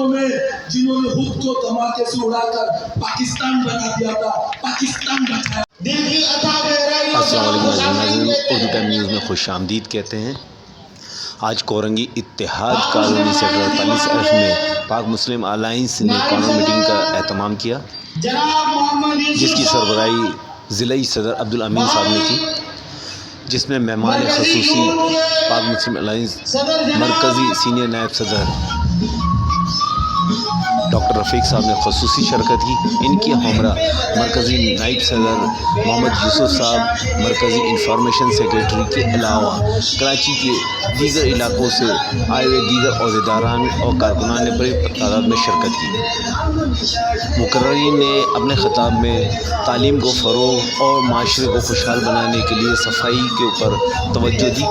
में जिन्होंने खुद को धमाके से उड़ाकर पाकिस्तान बना दिया था, पाकिस्तान बचाया। अस्सलाम वालेकुम, उर्दू टाइम न्यूज़ में खुश आमदीद कहते हैं। आज कोरंगी इत्तेहाद कॉलोनी सेक्टर 48F में पाक मुस्लिम अलायंस ने कॉर्नर मीटिंग का एहतमाम किया, जिसकी सरबराही ज़िला सदर अब्दुल अमीन साहब ने की, जिसमें मेहमान खसूसी पाक मुस्लिम अलायंस मरकज़ी सीनियर नायब सदर डॉक्टर रफ़ीक साहब ने खसूसी शिरकत की। इनकी हमरा मरकज़ी नायब सदर मोहम्मद यूसुफ साहब, मरकज़ी इंफॉर्मेशन सेक्रेटरी के अलावा कराची के दीगर इलाकों से आए हुए दीगर अहदेदारान और कारकुनान ने बड़ी तादाद में शिरकत की। मुकर्ररीन ने अपने ख़िताब में तालीम को फ़रोग़ और माशरे को खुशहाल बनाने के लिए सफाई के ऊपर तवज्जो दी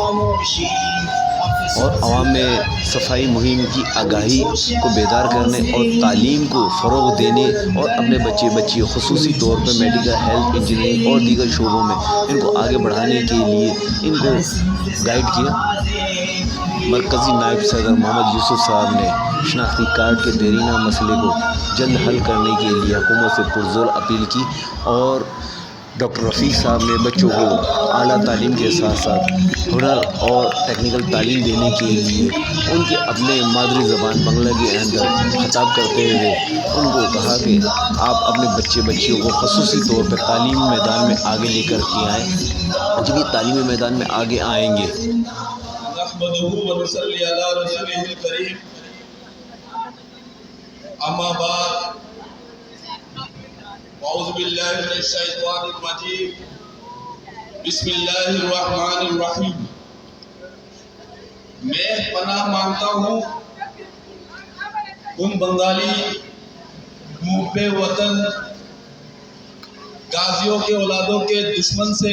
और आवाम में सफाई मुहिम की आगाही को बेदार करने और तालीम को फ़रोग़ देने और अपने बच्चियों खुसूसी तौर पर मेडिकल, हेल्थ, इंजीनियरिंग और दीगर शोबों में इनको आगे बढ़ाने के लिए इनको गाइड किया। मरकज़ी नायब सदर मोहम्मद यूसुफ साहब ने शनाख्ती कार्ड के देरीना मसले को जल्द हल करने के लिए हुकूमत से पुरज़ोर अपील की और डॉक्टर रफ़ीक साहब ने बच्चों को आला तालीम के साथ साथ हुनर और टेक्निकल तालीम देने के लिए उनके अपने मादरी ज़बान बांग्ला के अंदर खिताब करते हुए उनको कहा कि आप अपने बच्चियों को ख़ुसूसी तौर पर तालीम मैदान में आगे लेकर के आएँ। जब ये तालीमी मैदान में आगे आएंगे बिस्मिल्लाहिर्रहमानिर्रहीम। मैं पनाह मांगता हूँ उन बंगाली मुहब्बे वतन गाजियों के औलादों के दुश्मन से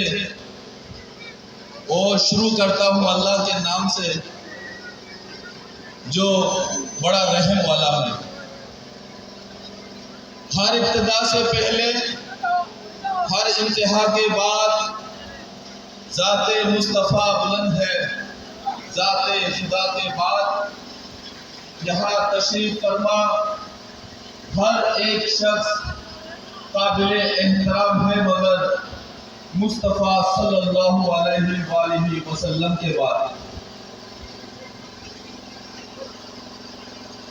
और शुरू करता हूँ अल्लाह के नाम से जो बड़ा रहम वाला है। हर इब्तिदा से पहले, हर इंतहा के बाद ज़ाते मुस्तफ़ा बुलंद है, ज़ाते खुदा के बाद यहाँ तशरीफ फरमा हर एक शख्स काबिल एहतराम है, मगर मुस्तफ़ा सल्लल्लाहु अलैहि वसल्लम के बाद।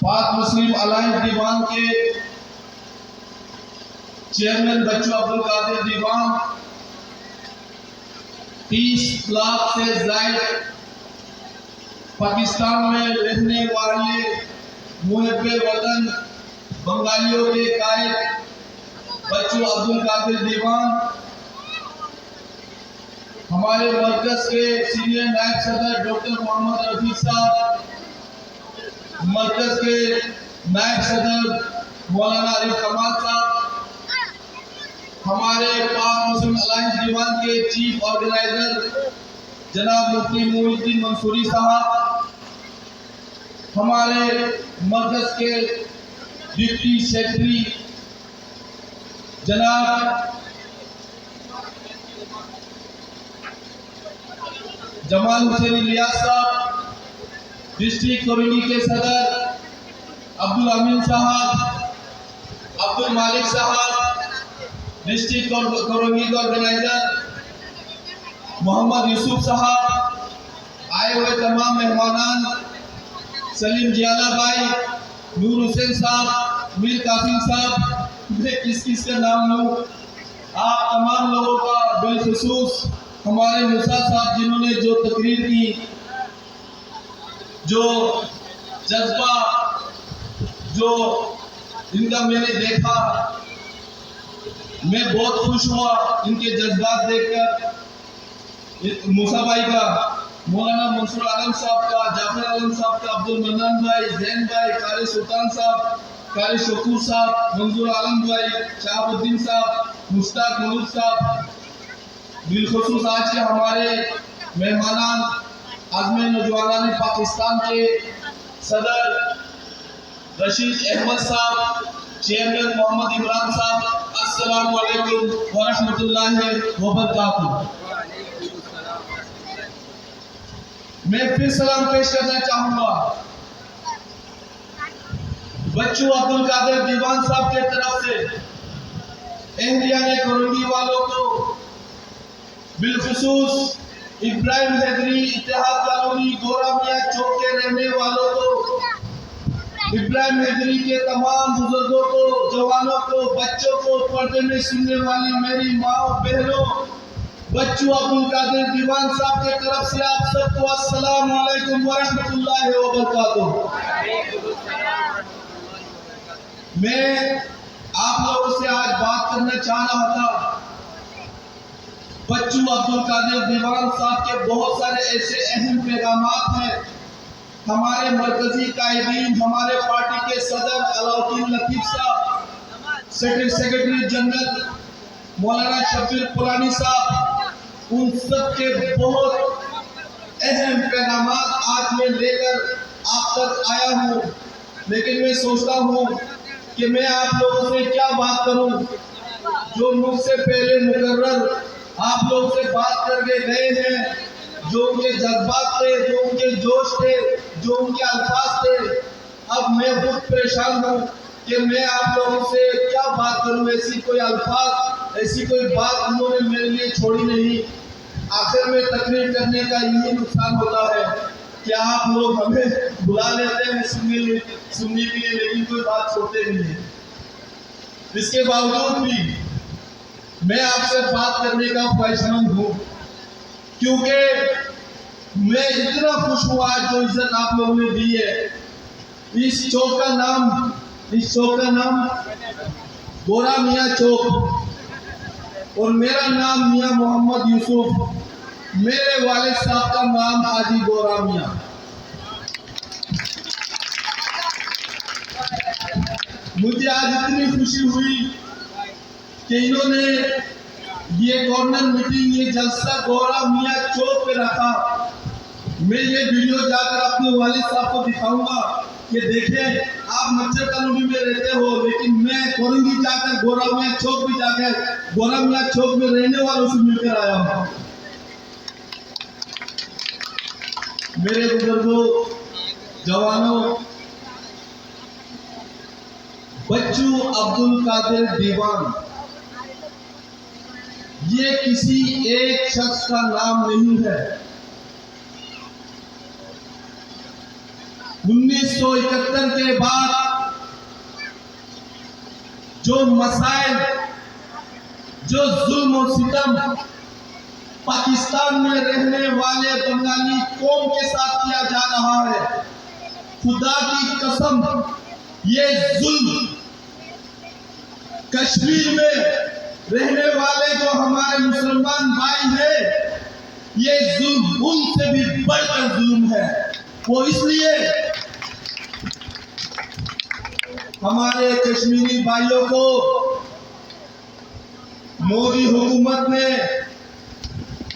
पाक मुस्लिम अलायंस दीवान के चेयरमैन बच्चू अब्दुल कादिर दीवान 30 लाख से ज़ायद पाकिस्तान में रहने वाले मुहब्बे वतन बंगालियों के कायद बच्चू अब्दुल कादिर दीवान, हमारे मरकज के सीनियर नायब सदर डॉक्टर मोहम्मद रफ़ीक साहब, मरकज के नायब सदर मौलाना अली कमाल साहब, हमारे पाक मुस्लिम अलायंस दीवान के चीफ ऑर्गेनाइजर जनाब मुफ्ती मोइनुद्दीन मंसूरी साहब, हमारे मरकज के डिप्टी सेक्रेटरी जनाब जमाल हुसैन इलियास साहब, डिस्ट्रिक्ट कोरंगी के सदर अब्दुल अमीन साहब, अब्दुल मालिक साहब, डिस्ट्रिक्ट कोरंगी के ऑर्गेनाइजर मोहम्मद यूसुफ साहब, आए हुए तमाम मेहमानान सलीम जियाला भाई, नूर हुसैन साहब, मीर कासिम साहब, मैं किस का नाम लूँ, आप तमाम लोगों का बिलखुसूस हमारे मूसा साहब जिन्होंने जो तकरीर की, जो जज्बा जो इनका मैंने देखा, मैं बहुत खुश हुआ इनके जज्बात देखकर। मूसा भाई का, मौलाना मंसूर आलम साहब का, जाफर आलम साहब का, अब्दुल मन्नान भाई, जैन भाई, कारी सुल्तान साहब, कारी शकूर साहब, मंजूर आलम भाई, शहाबुद्दीन साहब, मुश्ताक मलूक साहब, बिलखुसूस आज के हमारे मेहमानान आज़म नौजवानान पाकिस्तान के सदर रशीद अहमद साहब, चेयरमैन मोहम्मद इमरान साहब, अस्सलामु अलैकुम व रहमतुल्लाहि व बरकातुहू। मैं फिर सलाम पेश करना चाहूँगा बच्चू अब्दुल कादिर दीवान साहब के तरफ से एहलिया ने कोरंगी वालों को, बिलखुसूस इब्राहिम हैदरी इत्तेहाद कॉलोनी गोरा मियां चौक के रहने वालों को, इब्राहिम हैदरी के तमाम बुजुर्गों को, जवानों को, बच्चों को, पर्दे में सुनने वाली मेरी माँ बहनों, बच्चू अब्दुल कादिर दीवान साहब के तरफ से आप सबको अस्सलाम वालेकुम व रहमतुल्लाहि व बरकातुहू। मैं आप लोगों से आज बात करना चाह रहा था। बच्चू अब्दुल कादिर दीवान साहब के बहुत सारे ऐसे अहम पैगामात हैं। हमारे मरकजी कायदीन, हमारे पार्टी के सदर अलाउद्दीन लतीफ साहब, सेक्रेटरी जनरल मौलाना शब्बीर पुरानी साहब, उन सब के बहुत अहम पैगामात आज मैं लेकर आप तक आया हूँ। लेकिन मैं सोचता हूँ कि मैं आप लोगों से क्या बात करूँ। जो मुझसे पहले मुकर्रर आप लोगों से बात करके गए हैं, जो उनके जज्बात थे, जो उनके जोश थे, जो उनके अल्फाज थे, अब मैं खुद परेशान हूँ कि मैं आप लोगों से क्या बात करूँ। ऐसी कोई अल्फाज, ऐसी कोई बात उन्होंने मेरे लिए छोड़ी नहीं। आखिर में तकरीर करने का यही नुकसान होता है कि आप लोग हमें बुला लेते हैं सुनने के लिए, लेकिन कोई बात छोड़ते नहीं है। इसके बावजूद भी मैं आपसे बात करने का ख्वाहिशमंद हूँ, क्योंकि मैं इतना खुश हुआ जो इज्जत आप लोगों ने दी है। इस चौक का नाम गोरा मियां चौक और मेरा नाम मियां मोहम्मद यूसुफ, मेरे वालिद साहब का नाम हाजी गोरा मियां। मुझे आज इतनी खुशी हुई कि इन्होंने ये गवर्नर मीटिंग, ये जलसा गोरा मियां चौक पे रखा। मैं ये वीडियो जाकर अपने वालिद साहब को दिखाऊंगा कि देखें, आप मच्छर कॉलोनी में रहते हो, लेकिन मैं कोरंगी जाकर गोरा मियां चौक भी जाकर गोरा मियां चौक में रहने वालों से मिलकर आया हूँ। मेरे बुजुर्गों, जवानों, बच्चू अब्दुल कादिर दीवान ये किसी एक शख्स का नाम नहीं है। 1971 के बाद जो मसाइल, जो जुल्म और सितम पाकिस्तान में रहने वाले बंगाली कौम के साथ किया जा रहा है, खुदा की कसम ये जुल्म कश्मीर में रहने वाले जो हमारे मुसलमान भाई हैं, ये जुल्म उनसे भी बढ़कर जुल्म है। वो इसलिए हमारे कश्मीरी भाइयों को मोदी हुकूमत ने,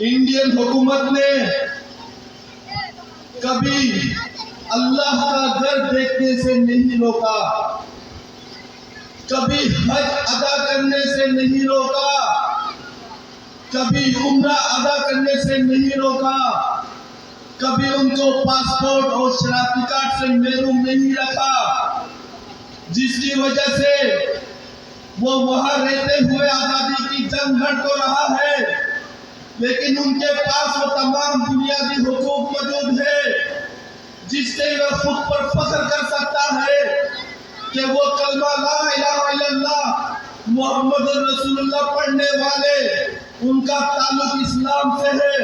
इंडियन हुकूमत ने कभी अल्लाह का घर देखने से नहीं रोका, कभी हज अदा करने से नहीं रोका, कभी उम्रा अदा करने से नहीं रोका, कभी उनको पासपोर्ट और शनाख्ती कार्ड से महरूम नहीं रखा, जिसकी वजह से वो वहां रहते हुए आजादी की जंग लड़ तो रहा है, लेकिन उनके पास वो तमाम बुनियादी हुकूक मौजूद है जिससे वह खुद पर फख्र कर सकता है कि वो कलमा ला इलाहा इल्लल्लाह मोहम्मद रसूलुल्लाह पढ़ने वाले, उनका ताल्लुक इस्लाम से है,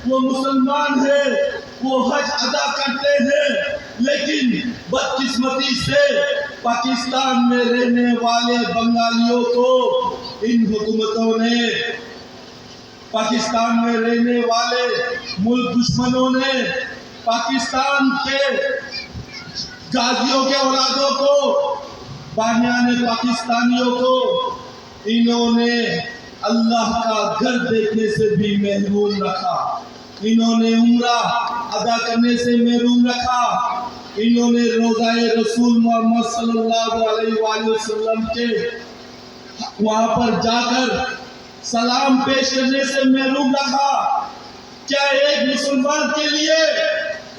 वो मुसलमान है, वो हज अदा करते हैं। लेकिन बदकिस्मती से पाकिस्तान में रहने वाले बंगालियों को इन हुकूमतों ने, पाकिस्तान में रहने वाले मुल्क दुश्मनों ने, पाकिस्तान के गाजियों के औलादों को, बानियाने पाकिस्तानियों को इन्होंने अल्लाह का घर देखने से भी महरूम रखा, इन्होंने उम्रा अदा करने से महरूम रखा, इन्होंने रोज़ाए रसूल मोहम्मद सल्लल्लाहु अलैहि वसल्लम के वहां पर जाकर सलाम पेश करने से महरूम रखा। क्या एक मुसलमान के लिए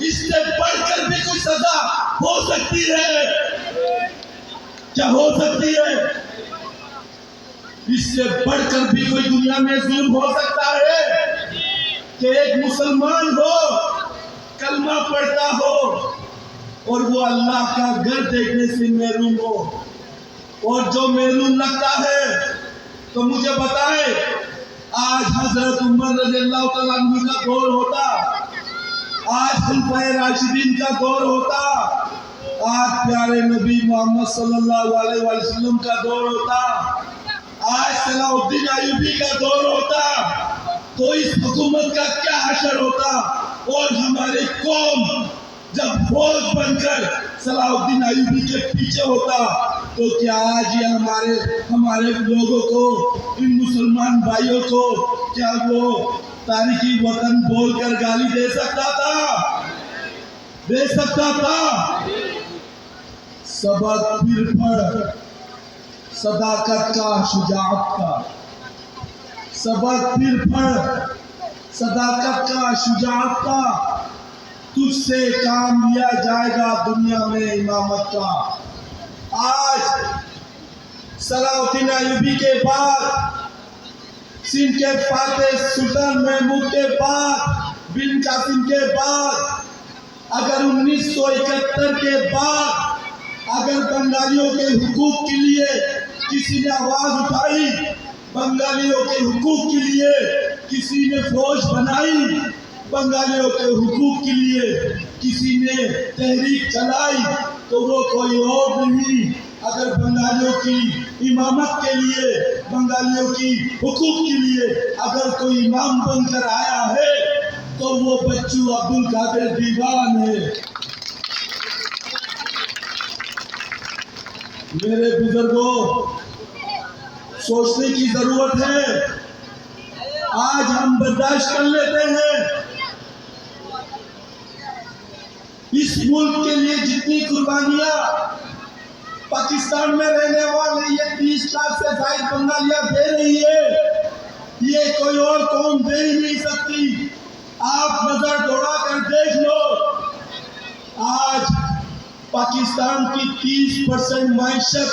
इससे बढ़कर भी कुछ सजा हो सकती है? क्या हो सकती है? इससे बढ़कर भी कोई दुनिया में जुल्म हो सकता है कि एक मुसलमान हो, कलमा पढ़ता हो और वो अल्लाह का घर देखने से महरूम हो। और जो महरूम लगता है तो मुझे बताए, आज हजरत उमर रज़ियल्लाहु तआला अन्हु का दौर होता, आज खुलफाए राशिदीन का दौर होता, आज प्यारे नबी मोहम्मद सल्लल्लाहु अलैहि वसल्लम का दौर होता, आज सलाउद्दीन अय्यूबी का दौर होता, तो इस हुकूमत का क्या हशर होता। और हमारी कौम जब फौज बनकर सलाउद्दीन अय्यूबी के पीछे होता, तो क्या आज ये हमारे लोगों को, इन मुसलमान भाइयों को, क्या वो तारीखी वतन बोलकर गाली दे सकता था? दे सकता था? सबक फिर पढ़, सदाकत का, शुजाअत का। सबक फिर पढ़, सदाकत का, शुजाअत का। तुझसे काम लिया जाएगा दुनिया में इमामत का। आज सलाउद्दीन अय्यूबी के बाद, सिंध के फातेह सुल्तान महमूद के बाद, बिन कासिम के बाद, अगर 1971 के बाद अगर बंगालियों के हुकूक के लिए किसी ने आवाज उठाई, बंगालियों के हुकूक के लिए किसी ने फौज बनाई, बंगालियों के हुकूक के लिए किसी ने तहरीक चलाई, तो वो कोई और नहीं, अगर बंगालियों की इमामत के लिए, बंगालियों की हुकूक के लिए अगर कोई इमाम बनकर आया है, तो वो बच्चू अब्दुल कादिर दीवान है। मेरे बुजुर्गों, सोचने की जरूरत है। आज हम बर्दाश्त कर लेते हैं। इस मुल्क के लिए जितनी कुर्बानियां पाकिस्तान में रहने वाले ये 30 लाख से ज्यादा बंगालियां दे रही है, ये कोई और कौम दे ही नहीं सकती। आप नजर दौड़ा कर देख लो, आज पाकिस्तान की 30% माइशत,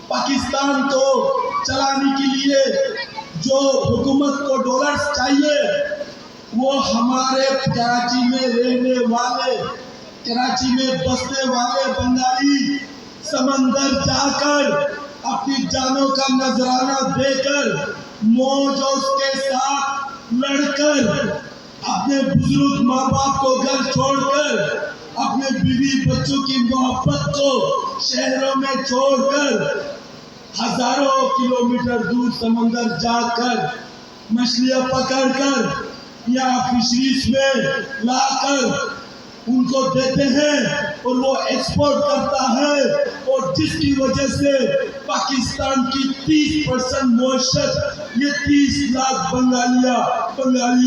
पाकिस्तान को चलाने के लिए जो हुकूमत को डॉलर्स चाहिए, वो हमारे कराची में रहने वाले, कराची में बसने वाले बंगाली समंदर जाकर अपनी जानों का नजराना देकर, मौज के साथ लड़कर, अपने बुजुर्ग माँ बाप को घर छोड़कर, अपने बीवी बच्चों की मोहब्बत को शहरों में छोड़कर, हजारों किलोमीटर दूर समंदर जाकर मछलियां पकड़कर या फिशरीज में लाकर उनको देते हैं और वो एक्सपोर्ट करता है। और जिसकी वजह से पाकिस्तान की 30% मौशत, ये 30 लाख बंगाली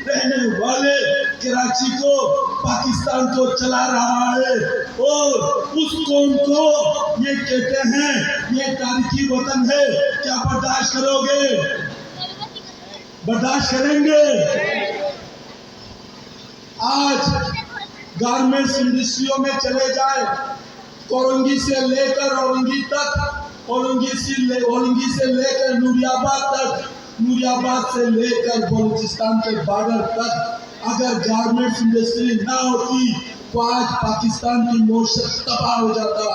रहने वाले कराची को, पाकिस्तान को चला रहा है। और उस कौम को ये कहते हैं ये तारीखी वतन है। क्या बर्दाश्त करोगे? बर्दाश्त करेंगे? आज गारमेंट्स इंडस्ट्रियों में चले जाए, कोरंगी से लेकर औरंगी तक, औरंगी से लेकर नूरियाबाद तक, नूरियाबाद से लेकर बलूचिस्तान के बॉर्डर तक, अगर गारमेंट्स इंडस्ट्री ना होती तो आज पाकिस्तान की मौशत तबाह हो जाता,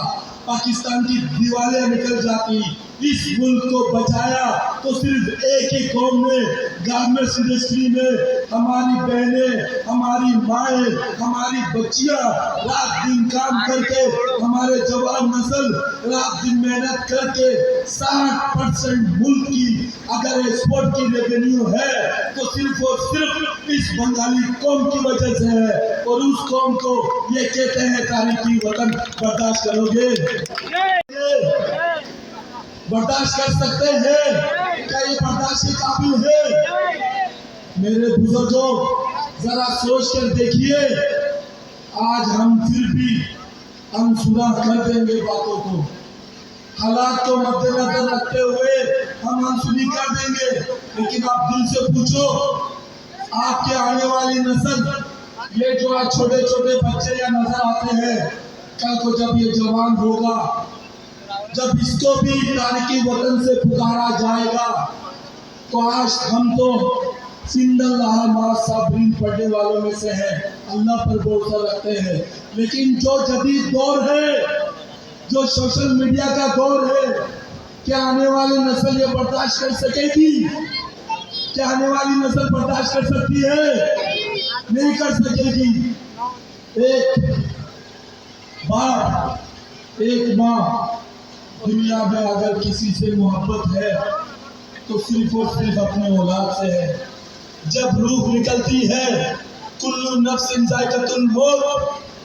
पाकिस्तान की दीवारें निकल जाती। इस मुल्क को बचाया तो सिर्फ एक ही कौम ने, गारमेंट्स इंडस्ट्री में हमारी बहनें, हमारी माएँ, हमारी बच्चियां रात दिन काम करके, हमारे जवान नस्ल रात दिन मेहनत करके 60% मुल्क की अगर एक्सपोर्ट की रेवेन्यू है तो सिर्फ और सिर्फ इस बंगाली कौम की वजह से है। और उस कौम को ये कहते हैं तारीखी वतन। बर्दाश्त करोगे? बर्दाश्त कर सकते हैं? क्या ये बर्दाश्त के काबिल है? मेरे बुजुर्गों, जरा सोच कर देखिए, आज हम फिर भी अनसुना कर देंगे बातों को, हालात को मद्देनजर रखते हुए हम अनसुनी कर देंगे। लेकिन आप दिल से पूछो, आपके आने वाली नस्ल, ये जो आज छोटे छोटे बच्चे या नजर आते हैं, कल को जब ये जवान होगा, जब इसको भी तारिकी वतन से पुकारा जाएगा, तो आज हम तो सिंदल्लाह मा साबरीन पढ़ने वालों में से है, अल्लाह पर भरोसा रखते हैं। लेकिन जो जदीद दौर है, जो सोशल मीडिया का दौर है, क्या आने वाली नस्ल ये बर्दाश्त कर सकेगी? क्या आने वाली नस्ल बर्दाश्त कर सकती है? नहीं कर सकेगी। एक बाप, एक माँ दुनिया में अगर किसी से मोहब्बत है तो सिर्फ और सिर्फ अपने औलाद से है। जब रूह निकलती है, कुल्लू नफ्सिन जायकातुल मौत,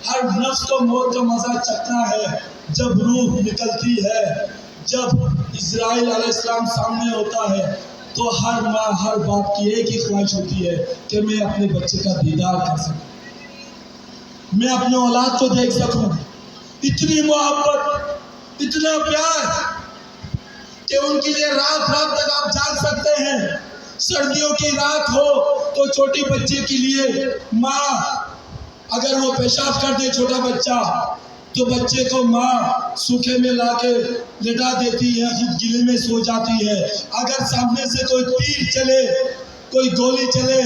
हर नफ्स को मौत का मजा चखना है। जब रूह निकलती है, जब इस्राइल अलैहिस्सलाम सामने होता है, तो हर माँ हर बाप की एक ही ख्वाहिश होती है कि मैं अपने बच्चे का दीदार कर सकूं, मैं अपने औलाद को देख सकूं। इतनी मोहब्बत, इतना प्यार कि उनके लिए रात रात तक आप जाग सकते हैं। सर्दियों की रात हो तो छोटी बच्चे के लिए माँ अगर वो पेशाब कर दे, छोटा बच्चा, तो बच्चे को माँ सूखे में लाके लेटा देती है, खुद गिले में सो जाती है। अगर सामने से कोई तीर चले, कोई गोली चले,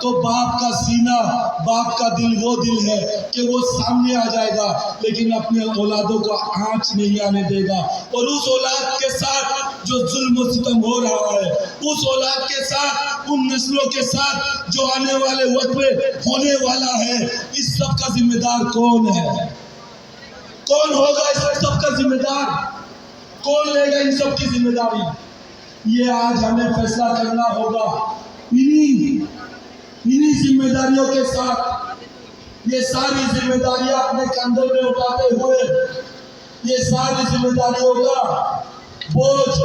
तो बाप का सीना, बाप का दिल वो दिल है कि वो सामने आ जाएगा, लेकिन अपने औलादों को आँच नहीं आने देगा। और उस औलाद के साथ जो जुल्म सितम हो रहा है, उस औलाद के साथ, उन नस्लों के साथ जो आने वाले वक्त में होने वाला है, इस सब का जिम्मेदार कौन है? कौन होगा इस सब का जिम्मेदार? कौन लेगा इन सब की जिम्मेदारी? ये आज हमें फैसला करना होगा। इन्हीं जिम्मेदारियों के साथ, ये सारी जिम्मेदारियां अपने कंधों में उठाते हुए, ये सारी जिम्मेदारियों का बोझ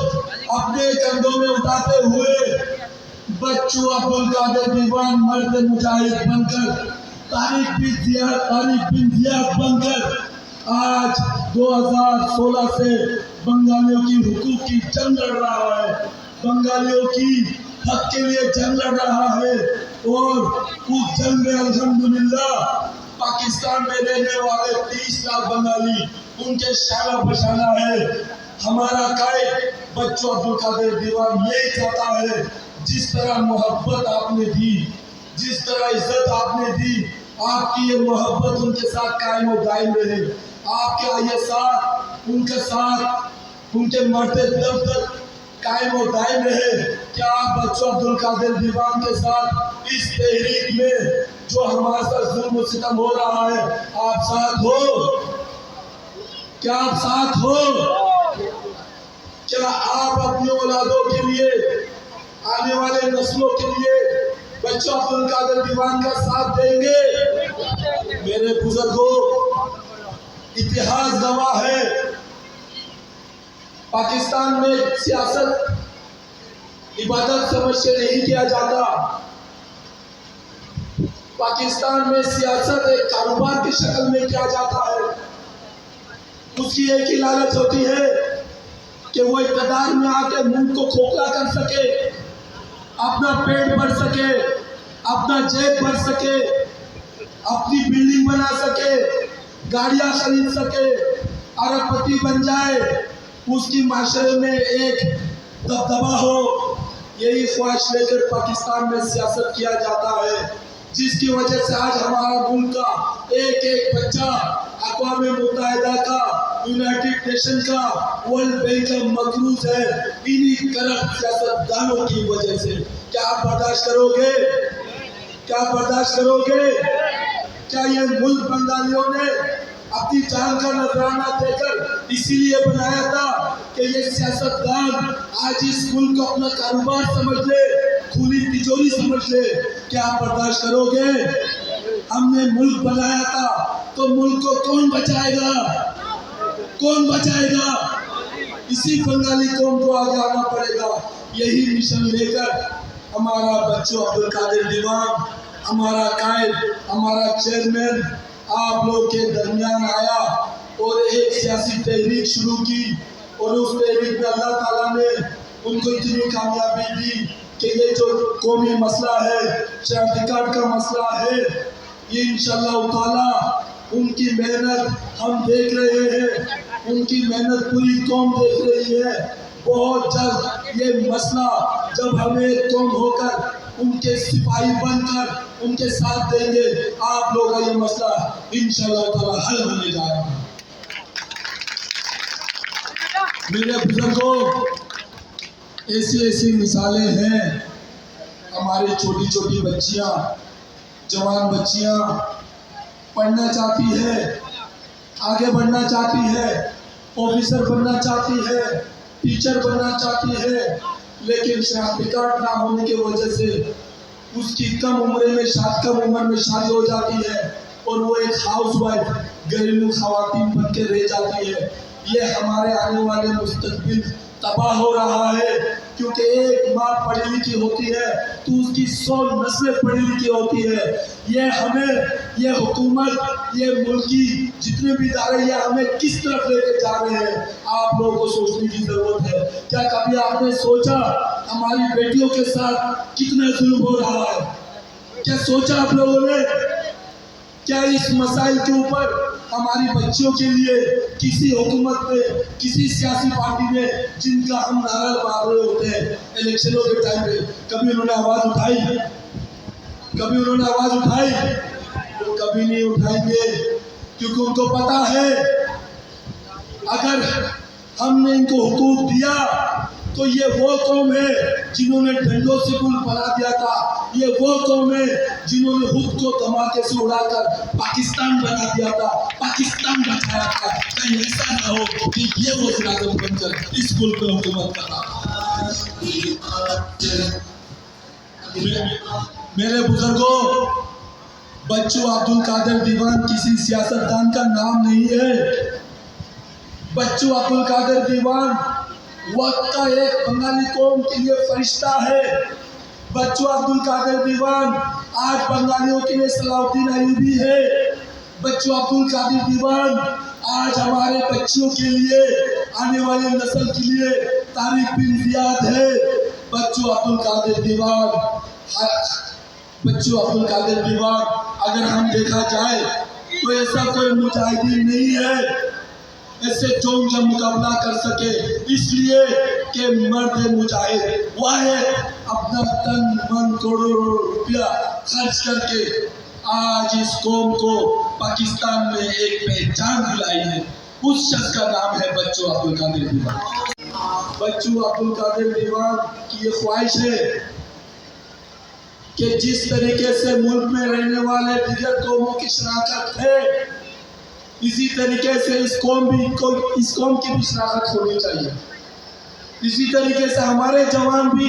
अपने कंधों में उठाते हुए, बच्चू अब्दुल कादिर दीवान मर्द मुजाहिद बनकर, तारिक बिन जियाद बनकर आज 2016 से बंगालियों की हुकूक की जंग लड़ रहा है, बंगालियों की हक के लिए जंग लड़ रहा है। और उस जंग में अल्हम्दुलिल्लाह पाकिस्तान में रहने वाले 30 लाख बंगाली उनके शाना बशाना है। हमारा कायद बच्चू अब्दुल कादिर दीवान यही चाहता है, जिस तरह मोहब्बत आपने दी, जिस तरह इज्जत आपने दी, आपकी ये मोहब्बत उनके साथ कायम और दायम रहे। आपका ये साथ, उनके साथ, उनके मरते दम तक कायम और दायम रहे। क्या आप बच्चू अब्दुल कादिर दीवान के साथ इस तहरीक में जो हमारे साथ जुल्म सितम हो रहा है, आप साथ हो? क्या आप साथ हो? क्या आप अपने औलादों के लिए, आने वाले नस्लों के लिए बच्चू अब्दुल कादिर दीवान का साथ देंगे? मेरे बुजुर्गों, इतिहास गवाह है, पाकिस्तान में सियासत इबादत समझ के नहीं किया जाता। पाकिस्तान में सियासत एक कारोबार की शक्ल में किया जाता है। उसकी एक ही लालच होती है कि वो इक़्तिदार में आके मुल्क को खोखला कर सके, अपना पेट भर सके, अपना जेब भर सके, अपनी बिल्डिंग बना सके, गाड़ियां खरीद सके, अरबपति बन जाए, उसकी माशरे में एक दबदबा हो। यही ख्वाहिश लेकर पाकिस्तान में सियासत किया जाता है, जिसकी वजह से आज हमारा मुल्क का एक एक बच्चा अक़वाम मुत्तहिदा का, यूनाइटेड नेशन का, वर्ल्ड बैंक का मकरूज है, इन्हीं करप्ट सियासतदानों की वजह से। क्या आप बर्दाश्त करोगे? क्या बर्दाश्त करोगे? क्या ये मुल्क बंगालियों ने अपनी जान का नजराना देकर इसीलिए बनाया था कि ये सियासतदान आज इस मुल्क को अपना कारोबार समझ ले, खुली तिजोरी समझ ले? क्या आप बर्दाश्त करोगे? हमने मुल्क बनाया था, तो मुल्क को कौन बचाएगा? कौन बचाएगा? इसी बंगाली कौम को आगे आना पड़ेगा। यही मिशन लेकर हमारा बच्चू अब्दुल कादिर दीवान, हमारा कायद, हमारा चेयरमैन आप लोग के दरमियान आया और एक सियासी तहरीक शुरू की। और उस तहरीक में अल्लाह ताला ने उनको इतनी कामयाबी दी कि ये जो कौमी मसला है, शनाख्ती कार्ड का मसला है, ये इंशाअल्लाह ताला उनकी मेहनत हम देख रहे हैं, उनकी मेहनत पूरी कौम देख रही है। बहुत जल्द ये मसला जब हमें कौम होकर उनके सिपाही बनकर उनके साथ देंगे, आप लोगों का ये मसला इंशाअल्लाह ताला हल होने जा रहा है। मेरे बुजुर्गों, ऐसी मिसालें हैं। हमारी छोटी छोटी बच्चियां, जवान बच्चियां पढ़ना चाहती है, आगे बढ़ना चाहती है, ऑफिसर बनना चाहती है, टीचर बनना चाहती है, लेकिन शनाख्ती कार्ड ना होने की वजह से उसकी कम उम्र में शादी हो जाती है और वो एक हाउस वाइफ घरेलू खवातीन बन के रह जाती है। ये हमारे आने वाले मुस्तकबिल तबाह हो रहा है, क्योंकि एक माँ पढ़ी लिखी होती है तो उसकी 100 नस्लें पढ़ी लिखी होती है। ये हमें, ये हुकूमत, ये मुल्की जितने भी इदारे, ये हमें किस तरफ लेके जा रहे हैं, आप लोगों को सोचने की जरूरत है। क्या कभी आपने सोचा हमारी बेटियों के साथ कितना जुल्म हो रहा है? क्या सोचा आप लोगों ने? क्या इस मसाइल के ऊपर हमारी बच्चियों के लिए किसी हुकूमत ने, किसी सियासी पार्टी ने, जिनका हम नारा मार रहे होते हैं इलेक्शनों के टाइम पे, कभी उन्होंने आवाज उठाई? कभी उन्होंने आवाज उठाई? वो कभी नहीं उठाएंगे, क्योंकि उनको पता है अगर हमने इनको हुकूक दिया तो ये वो कौम है जिन्होंने डंडों से पुल बना दिया था। ये वो कौम है जिन्होंने खुद को धमाके से उड़ाकर पाकिस्तान बना दिया था, पाकिस्तान बचाया था। कहीं ऐसा ना हो कि ये वो वज़ीर-ए-आज़म बनकर इस मुल्क पे हुकूमत कर रहा। मेरे बुजुर्गों, बच्चू अब्दुल कादिर दीवान किसी सियासतदान का नाम नहीं है। बच्चू अब्दुल कादिर दीवान वक्त का एक बंगाली कौम के लिए फरिश्ता है। बच्चू अब्दुल कादिर दीवान आज बंगालियों के लिए सलाउद्दीन अयूबी है। बच्चू अब्दुल कादिर दीवान आज हमारे बच्चों के लिए, आने वाली नस्ल के लिए तारिक बिन जियाद है। बच्चू अब्दुल कादिर दीवान अगर हम देखा जाए तो ऐसा कोई मुजाहिदीन नहीं है ऐसे जो उनका मुकाबला कर सके, इसलिए कि मर्द मुजाहिद वह है अपना तन मन करोड़ों रुपया खर्च करके आज इस कौम को पाकिस्तान में एक पहचान दिलाई है। उस शख्स का नाम है बच्चू अब्दुल कादिर दीवान। बच्चू अब्दुल कादिर दीवान की ये ख्वाहिश है कि जिस तरीके से मुल्क में रहने वाले दीगर कौमों की शनाख्त है, इसी तरीके से इस कौम की भी शनाख्त होनी चाहिए। इसी तरीके से हमारे जवान भी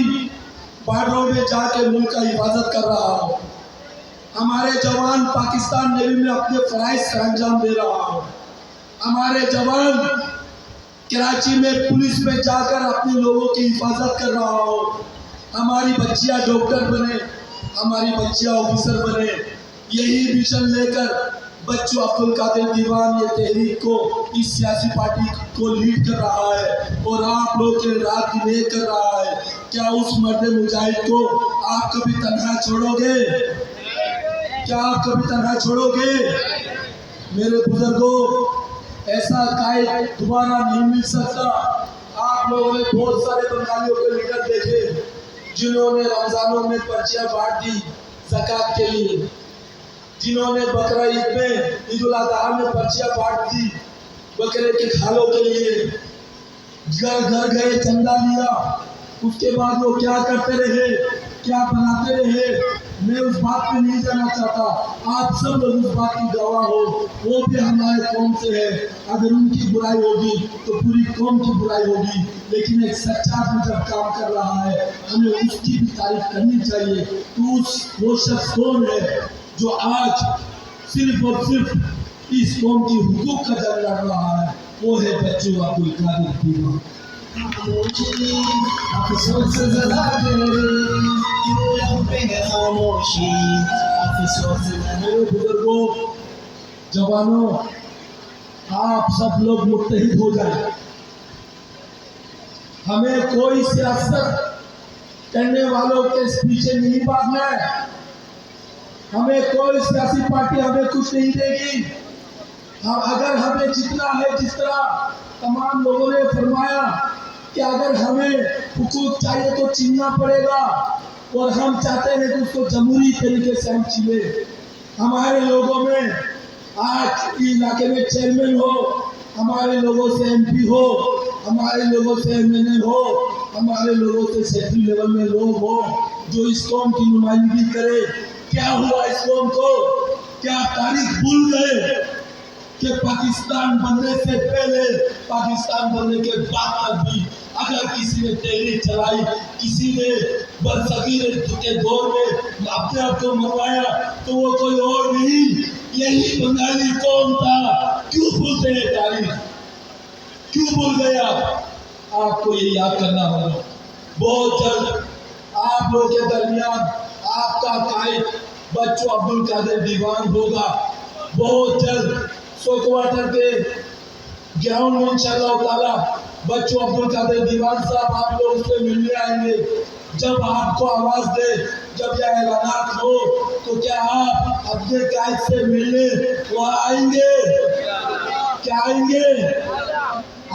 बॉर्डरों में जाके मुल्क का हिफाजत कर रहा हो, हमारे जवान पाकिस्तान नेवी में अपने फराइज का अंजाम दे रहा हो, हमारे जवान कराची में पुलिस में जाकर अपने लोगों की हिफाजत कर रहा हो, हमारी बच्चियां डॉक्टर बने, हमारी बच्चियां ऑफिसर बने। यही मिशन लेकर बच्चू अब्दुल कादिर दीवान ये तहरीक को, इस सियासी पार्टी को लीड कर रहा है और आप लोग के रात दिन कर रहा है। क्या उस मर्द मुजाहिद को आप कभी तन्हा छोड़ोगे? क्या आप कभी तन्हा छोड़ोगे? मेरे बुजुर्गों, ऐसा कायद दोबारा नहीं मिल सकता। आप लोगों ने बहुत सारे बंगालियों के लीडर देखे जिन्होंने रमजानों में पर्चियां बांट दी ज़कात के लिए, जिन्होंने बकरा ईद में, ईद उल अज़हा में पर्चियां बांट दी बकरे के खालों के लिए, घर घर गए चंदा लिया, उसके बाद वो क्या करते रहे, क्या बनाते रहे, मैं उस बात पे नहीं जाना चाहता। आप सब लोग उस बात की गवाह हो, वो भी हमारे कौम से है। अगर उनकी बुराई होगी तो पूरी कौम की बुराई होगी, लेकिन एक सच्चा आदमी जब काम कर रहा है हमें उसकी भी तारीफ करनी चाहिए। तो वो शख्स कौन है जो आज सिर्फ और सिर्फ इस कौम की हुकूक का जंग लड़ रहा है? वो है बच्चू अब्दुल कादिर दीवान। मेरे बुजुर्गों, जवानों, आप सब लोग मुत्तहिद हो जाए। हमें कोई सियासत करने वालों के पीछे नहीं भागना है। हमें कोई सियासी पार्टी हमें कुछ नहीं देगी। अगर हमें जितना है, जिस तरह तमाम लोगों ने फरमाया कि अगर हमें हुकूक चाहिए तो छीनना पड़ेगा, और हम चाहते हैं कि उसको जमहूरी तरीके से हम छीने। हमारे लोगों में आज इलाके में चेयरमैन हो, हमारे लोगों से एमपी हो, हमारे लोगों से एमएनए हो, हमारे लोगों से सेक्रेटरी लेवल में लोग हो जो इस कौम की नुमाइंदगी करे। क्या हुआ इस कौम को? क्या तारीख भूल गए कि पाकिस्तान बनने से पहले, पाकिस्तान बनने के बाद तक भी अगर किसी ने तहरीक चलाई, किसी ने बरसगीर के दौर में अपने आप को मरवाया, तो वो कोई और नहीं, यही बंगाली कौम था। क्यों भूलते हैं तारीख? क्यों भूल गए आप? आपको ये याद करना होगा। बहुत जल्द आप लोगों के दरमियान आपका कायद बच्चू अब्दुल कादिर दीवान होगा। बहुत जल्द सोकवाटर के ग्राउंड में इंशाअल्लाह ताला बच्चू अब्दुल कादिर दीवान साहब आप लोग उससे मिलने आएंगे। जब आपको आवाज दे, जब यह ऐलानात हो, तो क्या आप अपने कायद से मिलने वहाँ आएंगे? क्या आएंगे?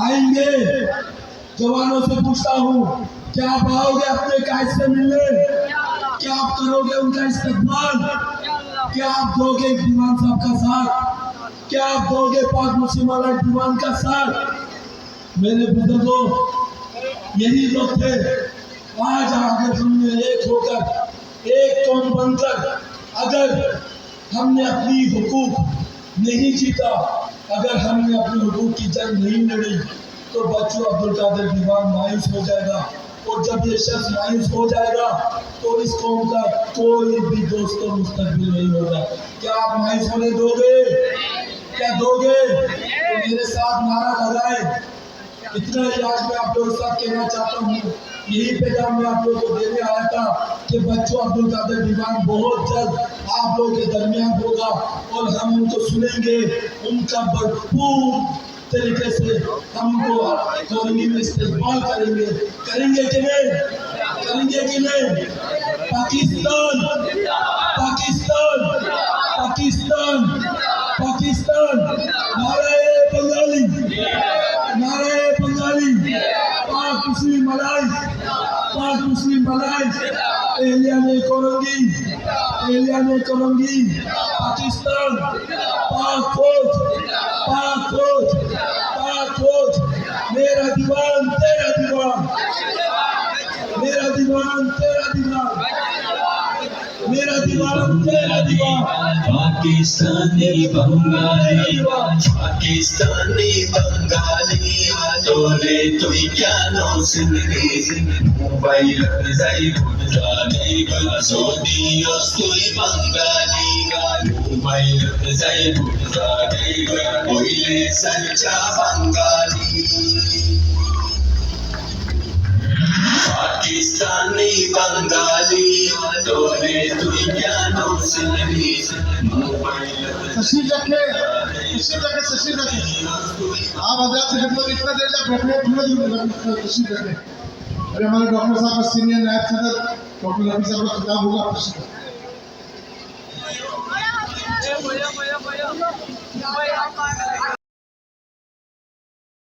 आएंगे? जवानों से पूछता हूँ, क्या आप आओगे अपने कायद से मिलने? क्या आप करोगे उनका इस्तकबाल? क्या आप दोगे दीवान साहब का साथ? क्या आप दोगे पाक मुस्लिम अलग दीवान का साथ? मेरे बुजुर्गों, यही लोग थे। आज अगर हमने एक होकर, एक कौम बनकर, अगर हमने अपनी हुकूक नहीं जीता, अगर हमने अपनी हुकूक की जंग नहीं लड़ी, तो बच्चू अब्दुल कादिर दीवान मायूस हो जाएगा। और जब ये शख्स मायूस हो जाएगा तो इस कौम का कोई भी दोस्तों मुस्तकबिल नहीं होगा। क्या आप मायूस होने दोगे? क्या दोगे? तो मेरे साथ नारा लगाए। इतना ही आज मैं आप लोगों के साथ कहना चाहता हूँ। यही पैगाम मैं आप लोगों को देने आया था कि बच्चू अब्दुल कादिर दीवान बहुत जल्द आप लोगों के दरमियान होगा और हम उनको सुनेंगे। उनका भरपूर तरीके से हम उनको कौमी में इस्तेमाल करेंगे। करेंगे कि नहीं? करेंगे कि नहीं? पाकिस्तान, पाकिस्तान, पाकिस्तान, पाकिस्तान, नारे बंगाली, नारे बंगाली, पाक मुस्लिम अलायंस, पाक मुस्लिम अलायंस, एलिया ने करूंगी, एलिया ने करूंगी। पाकिस्तान, पाक फौज, पाक फौज, पाक फौज, मेरा दीवान तेरा दीवान, मेरा दीवान तेरा दीवान, मेरा दीवान तेरा दीवान। पाकिस्तानी बंगाली, पाकिस्तानी बंगाली, तोरे तुई क्या नो सिंधी, मोबाइल जाई बुझाने का सोनियोस तुई बंगाली, मोबाइल जाई बुझाने का कोयले सच्चा बंगाली। पाकिस्तानी बंगाली, तोरे तुई क्या नो सिंधी, मोबाइल तशरीफ रखे, तशरीफ रखे, तशरीफ रखे। आप हजरात से खिदमत इतना देर तक रखने तशरीफ रखे। अरे हमारे डॉक्टर साहब का सीनियर नायब सदर डॉक्टर रफी साहब का खिताब होगा।